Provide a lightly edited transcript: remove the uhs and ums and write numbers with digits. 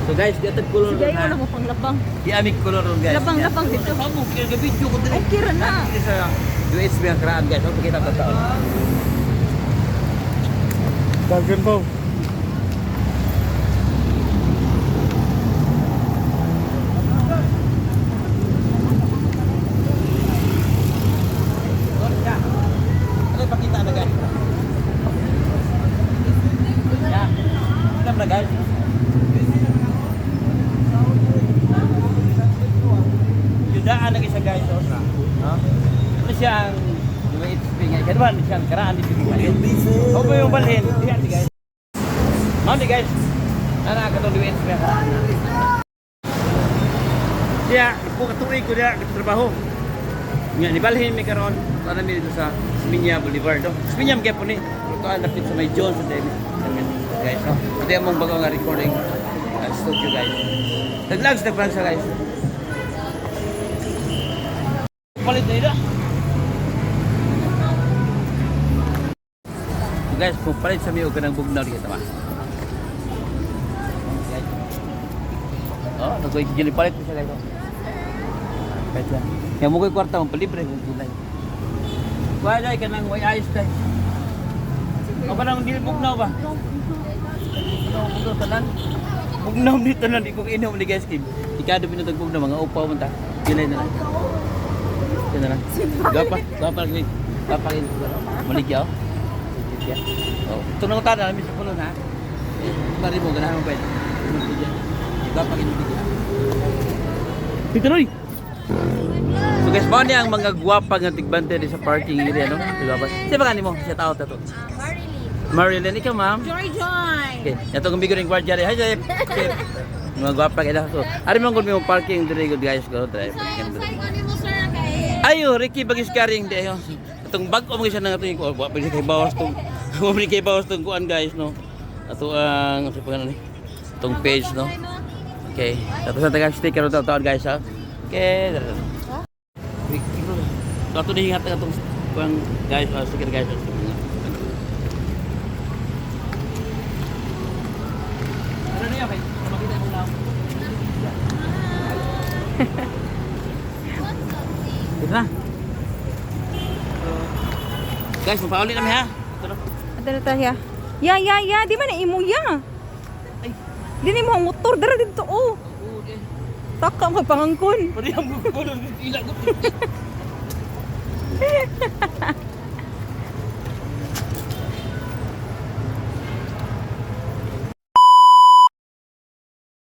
So guys, diatag kulor Sige, na. wala mo pang labang. Di amig kulor guys. Labang dito. Amo kaya video ko diri. Okay ra na. Diri sa USB ang kraan guys. Okay kita ta taon. Dagan po. Ano pakita na guys? Ya. Alam na guys. Yudaan lagi siya guys. Oh. No? Ito siya ang USB nga. Kaya naman siya ang karaan dito guys. Huwag mo yung balhin. Diyan guys. Mali guys. Nana ka itong USB ang karaan. Siya, ipo katuloy ko niya trabaho. Nga, nibalhin may karoon. Para namin dito sa Sminya Boulevard. No? Sminya mga po ni. Ito ang lapit sa may John sa David. Guys, no? Ito yung mong bagong recording studio guys. Nag-vlogs sa guys. Palit na ito. Guys, kung palit sa miyo ka ng bugnaw dito ba? Oh, nagkikigil palit ko siya guys. Kahit yan. Kaya mo ko'y kwarta mong palibre kung gulay. Wala ka nang way ayos tayo. O ba nang dili bugnaw ba? Bugnaw tanan. Bugnaw dito tanan. Di ko inom ni guys Kim. Ikado pinutag bugnaw. Mga upaw man ta. Gilay na lang. Yan na lang. Gapa lagi. Gapa lagi. Maligyaw. Oh, ito na ko tanan. Namin sa pulo na. Bari mo. Ganahan mo ba yun? Gapa lagi. Dito na rin. So guys, mo niya ang mga gwapa nga tigbante di sa parking area, no? Diba ba? Siya ba kanimo? Siya tao to. Marilyn, ikaw ma'am? Joy. Okay, yato kong bigo ring guardia rin. Hi, Jeff. Mga gwapa kayo. So, ari man kung may parking diri good guys ko. Drive. Ayo, Ricky bagis karing di ayo. Itong bag o mga siya na ito yung pwede kay bawas itong pwede kay bawas itong kuan guys, no? Ito ang sa pagano ni. Itong page, no? Okay. Tapos ang taga-sticker ito taon guys, ha? Okay. So, ito dihingat na itong guys, sticker guys. Ano na yun? Okay. Makita mo lang. Ito na. Guys, mapaulit namin ha. Ito na. Ada na tayo. Ya. Di man na imo ya. Ay. Di ni mo ang motor dara dito oh. Okay. Taka mo pangangkon. Pwede ang gugulo. Ilag.